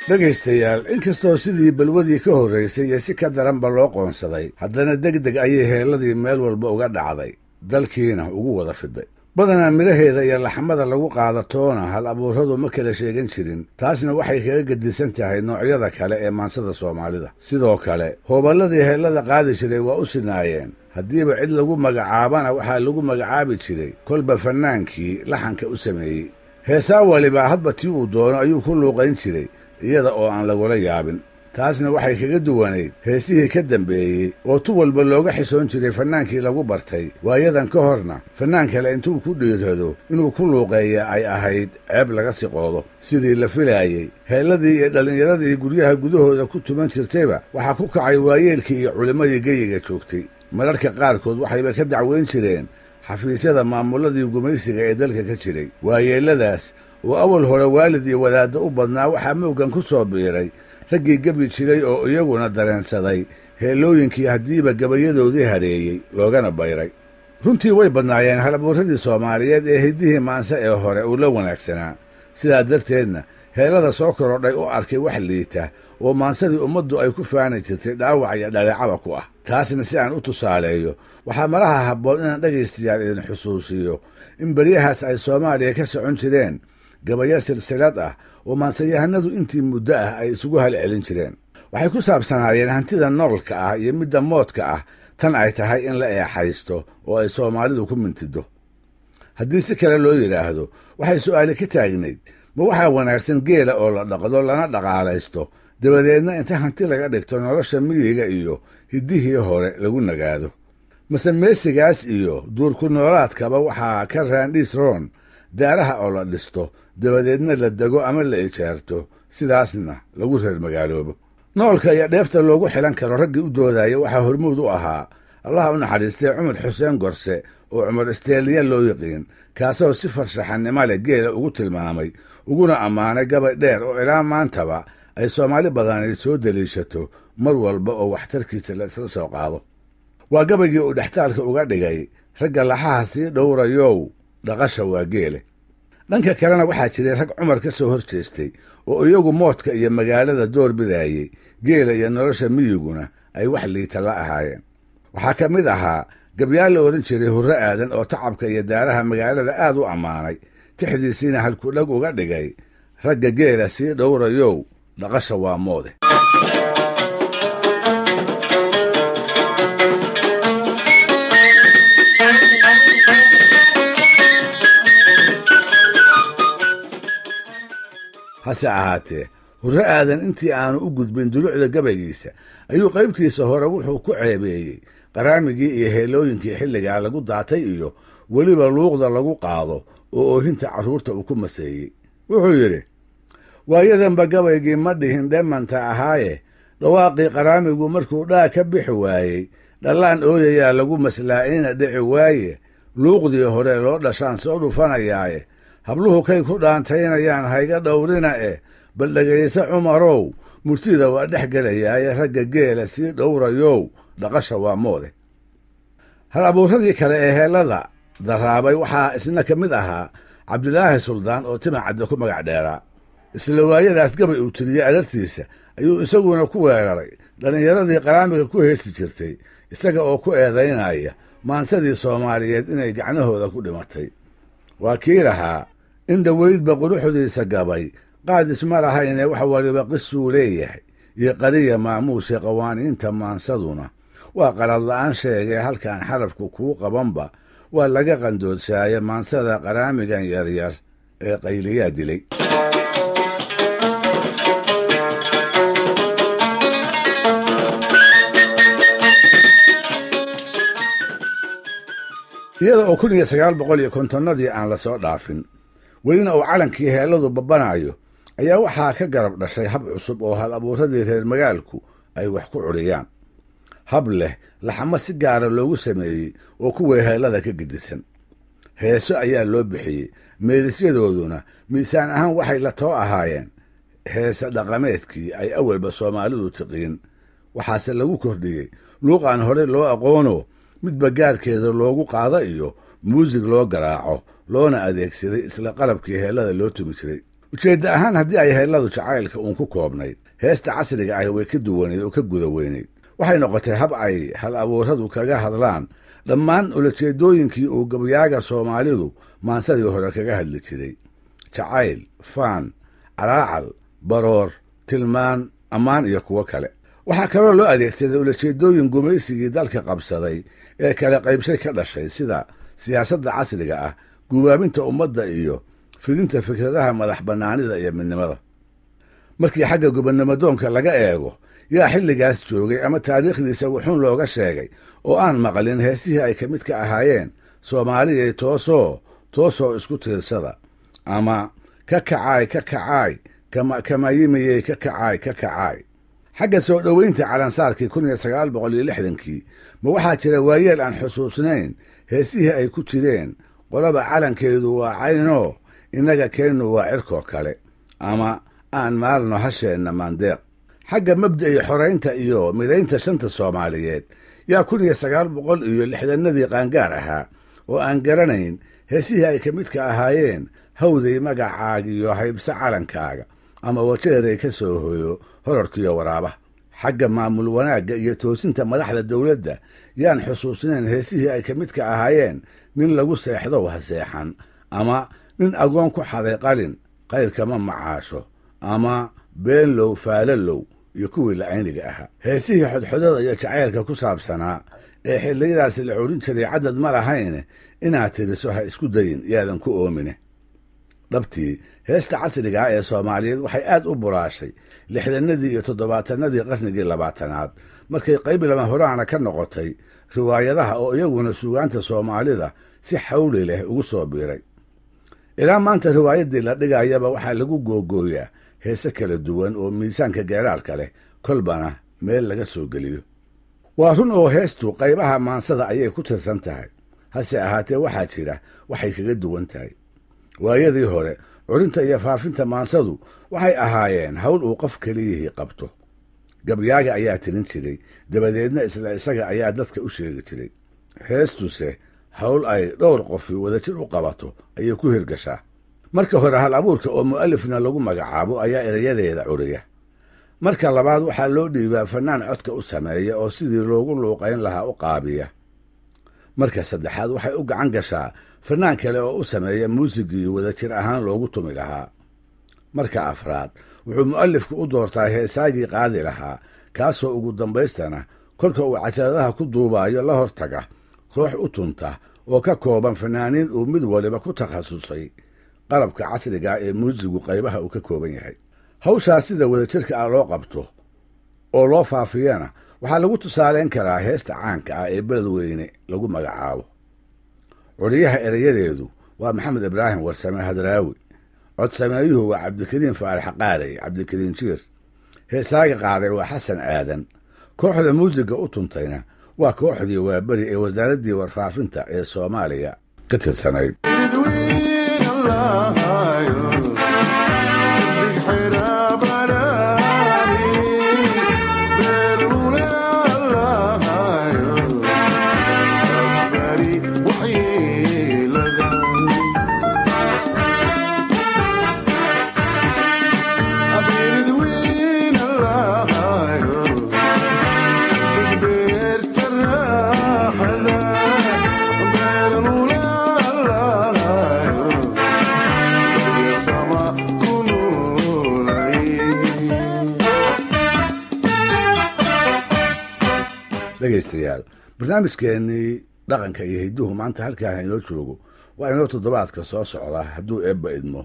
dhegaystayaal inkastoo sidii balwadii ka horraysay iyo si ka daranba loo qoonsaday haddana degdeg ayay heelladii meel walba uga dhacday dalkiina ugu wada fiday badanaa midhaheeda iyo laxmada lagu qaadatoona hal abuurradu ma kala sheegan jirin taasna waxay kaga gedisan tahay noocyada kale ee maansada soomaalida sidoo kale hooballadii heellada qaadi jiray waa u sinaayeen haddiiba cid lagu magacaabana waxaa lagu magacaabi jiray kolba fannaankii laxanka u sameeyey heesaa waliba hadba tii uu doono ayuu ku luuqayn jiray iyada oo aan lagula yaabin taasna waxay kaga duwanayd heesihii ka dambeeyey oo tu walba looga xisoon jiray fannaankii lagu bartay waayadan ka horna fannaan kale intuu ku dhiirrado inuu ku luuqeeya ay ahayd ceeb laga siqoodo sidii la filaayey heelladii iyo dhallinyaradii guryaha gudahooda ku tuman jirtayba waxaa ku kacay waayeelkii iyo culimmadii geyiga joogtay mararka qaarkood waxayba ka dacweyn jireen xafiisyada maamulladii gumaysiga ee dalka ka jiray waayeelladaas oo awal hore waalid iyo wadaadda u badnaa waxaa mooggan ku soo biiray raggii gebi jiray oo iyaguna dareensaday heellooyinkii haddiiba gabayadoodii hareeyey loogana bayray runtii way badnaayeen halabuurradii soomaaliyeed ee hiddihii maanse ee hore uu la wanaagsanaa sidaa darteedna heellada soo korodhay u arkay wax liita oo maansadii ummaddu ay ku faani jirtay dhaawac iyo dhaleecaba ku ah taasna si aan u tusaaleeyo waxaa malaha habboon inaan dhegaystayaal idin xusuusiyo in beryahaas ay soomaaliya ka socon jireen gabayo silsilad ah oo maansayahanadu intii muddo ah ay isugu halcelin jireen waxay ku saabsanaayeen hantida noolka ah iyo midda moodka ah tan ay tahay in la eexaysto oo ay soomaalidu ku mintido haddii si kale loo yidhaahdo waxay su'aali ka taagnayd ma waxaa wanaagsan geela oo la dhaqdo lana dhaqaalaysto dabadeedna inta hanti laga dhigto nolosha miyiga iyo hiddihii hore lagu nagaado mase meesigaas iyo duurku noolaadkaba waxaa ka raandhiis roon daaraha oo la dhisto dabadeedna la dego ama la ijaarto sidaasna lagu reer magaaloobo noolka iyo dheefta loogu xilan karo raggii u doodaya waxaa hormuud u ahaa allaha u naxariistay cumar xuseen gorse oo cumar isteeliya loo yiqiin kaasoo si farshaxannimo leh geela ugu tilmaamay uguna ammaanay gabay dheer oo ilaa maantaba ay soomaali badani soo deliishato mar walba oo waxtarkiisa la isla soo qaado waa gabaygii uu dhextaalka uga dhigay ragga laxaha sii dhowrayow dhaqasha waa geele dhanka kalena waxaa jiray rag cumar ka soo hor jeestay oo iyagu moodka iyo magaalada door bidaayey geela iyo nolosha miyiguna ay wax liita la ahaayeen waxaa ka mid ahaa gabyaal la odhan jiray hurre aadan oo tacabka iyo daaraha magaalada aad u ammaanay tixdiisiina halkudhag uga dhigay ragga geela sii dhowrayow dhaqasha waa moode hase ahaatee hurre aadan intii aanu u gudbin dulucda gabaygiisa ayuu qaybtiisa hore wuxuu ku ceebeeyey qaraamigii iyo heellooyinkii xilligaa lagu daatay iyo weliba luuqda lagu qaado oo oohinta carruurta uu ku maseeyey wuxuu yidhi waayadanba gabaygii ma dhihin dhemanta ahaaye dhawaaqii qaraamigu markuu dhaa ka bixi waayey dhallaan ooyayaa lagu maslaa'ina dhici waaye luuqdii hore loo dhashaan soo dhufanayaaye habluhu kay ku dhaantaynayaan hayga dhowrina bal dhegayse cumarow murtida waa dhex gelayaaye ragga geela sii dhowrayow dhaqasha waa moode hal abuurradii kale ee heellada daraabay waxaa isna ka mid ahaa cabdilaahi suldaan oo timacadda ku magac dheeraa isla waayadaas gabay uu tiriyey alartiisa ayuu isaguna ku weeraray dhallinyaradii qaraamiga ku heesi jirtay isaga oo ku eedaynaya maansadii soomaaliyeed inay gacnahooda ku dhimatay waa kii lahaa in dhoweydba quruxdiisa gabay qaad isma lahayne wax waliba qisuu leeyahay iyo qariya maamuusii qawaaniinta maansaduna waa qalad la'aan sheegee halkaan xarafku kuu qabanba waa laga qandoodsaaye maansada qaraamigan yaryar ee qayliyaa dilay iyada oo 1950 aan la soo dhaafin welina uu calankii heelladu babanaayo ayaa waxaa ka garab dhashay hab cusub oo hal abuurradii reer magaalku ay wax ku curiyaan hab leh laxamo si gaara loogu sameeyey oo kuwii heellada ka gedisan heeso ayaa loo bixiyey meelisyadooduna miisaan ahaan waxay la too ahaayeen heese dhaqameedkii ay awalba soomaalidu tiqiin waxaase lagu kordhiyey luuqaan hore loo aqoono midba gaarkeeda loogu qaado iyo muusig loo garaaco loona adeegsaday isla qalabkii heellada loo tumi jiray ujeedda ahaan haddii ay heelladu jacaylka uun ku koobnayd, heesta casriga ahi way ka duwanayd oo ka guda weynayd. waxay noqotay hab ay hal abuuradu kaga hadlaan dhammaan ulajeeddooyinkii uu gabayaaga soomaalidu maansadii hore kaga hadli jiray: jacayl, faan, calaacal, baroor, tilmaan, ammaan iyo kuwo kale. waxaa kaloo loo adeegsaday ulajeeddooyin gumaysigii dalka qabsaday ee kala qaybshay ka dhashay, sida siyaasadda casriga ah, gubaabinta ummadda iyo fidinta fikradaha madax bannaanida iyo midnimada. markii xagga gubannimodoonka laga eego, yaa xilligaas joogay ama taariikhdiisa wuxuun looga sheegay oo aan maqlin heesihii ay ka mid ka ahaayeen soomaaliyay toosoo isku tiirsada, ama ka kacaay kamayimiyey ka kacaay. xagga soo dhoweynta calansaarkii 1960kii ma waxaa jira waayeel aan xusuusnayn heesihii ay ku jireen qolaba calankeedu waa caynoo innaga keennu waa cirkoo kale, ama aan maalno hasheenna maandeeq. xagga mabda'i xoraynta iyo midaynta shanta Soomaaliyeed yaa 1960nadii qaangaar ahaa oo aan garanayn heesihii ay ka midka ahaayeen hawday magacaaga iyo haybsa calankaaga, ama wajeeray ka soo hoyo horarkiyo waraabaha. xagga maamul wanaagga iyo toosinta madaxda dawladda yaan xusuusnayn heesihii ay ka midka ahaayeen nin lagu seexdow ha seexan, ama nin agoon ku xaday qalin qayrkama macaasho, ama beenlow faalalow iyo kuwii la'ayniga ahaa. heesihii xodxodada iyo jacaylka ku saabsanaa ee xilliyadaasi la curin jiray caddad ma lahayne inaad tiriso ha isku dayin, yaadan ku oomine. dhabtii heesta casriga ah ee Soomaaliyeed waxay aad u buraashay 60nadii iyo 70nadii qarnigii 20aad, markay qayb lama horaana ka noqotay riwaayadaha oo iyaguna suugaanta Soomaalida si xawli leh ugu soo biiray. ilaa maanta riwaayadii la dhigayaba waxaa lagu googooyaa heese kala duwan oo miisaanka geeraarka leh, kolbana meel laga soo geliyo. waa run oo heestu qaybaha maansada ayay ku tirsan tahay, hase ahaatee waxaa jira waxay kaga duwan tahay. waayadii hore curinta iyo faafinta maansadu waxay ahaayeen hawl uu qof keliyihii qabto. gabyaaga ayaa tirin jiray, dabadeedna isla isaga ayaa dadka u sheegi jiray. heestuse hawl ay dhowr qofi wadajir u qabato ayay ku hirgashaa. marka hore hal abuurka oo mu'alifna lagu magacaabo ayaa erayadeeda curiya. marka labaad waxaa loo dhiibaa fannaan codka u sameeya oo sidii loogu luuqayn lahaa u qaabiya. marka saddexaad waxay u gacan gashaa fannaan kale oo u sameeya muusigii wadajir ahaan loogu tumi lahaa. marka afraad wuxuu mu'alifku u doortaa heesaagii qaadi lahaa, kaasoo ugu dambaystana kolka uu cajaladaha ku duubaayo la hortaga koox u tunta oo ka kooban fannaaniin uu mid waliba ku takhasusay qalabka casriga ee muusigu qaybaha uu ka kooban yahay. hawshaas sida wadajirka ah loo qabto oo loo faafiyana waxaa lagu tusaaleyn karaa heesta caanka ah ee beledweyne lagu magacaabo. curiyaha erayadeedu waa maxamed ibraahim warsame hadraawi, cod sameeyuhu waa cabdikariin faarax qaarey cabdikariin jiir, heesaaga qaaday waa xasan aadan, kooxda muusiga u tuntayna waa kooxdii waaberi ee wasaaraddii warfaafinta ee Soomaaliya ka tirsanayd. dhegaystayaal, barnaamijkeennii dhaqanka iyo hidduhu maanta halkaa inoo joogo. waa inoo toddobaadka soo socda hadduu eebba idmo.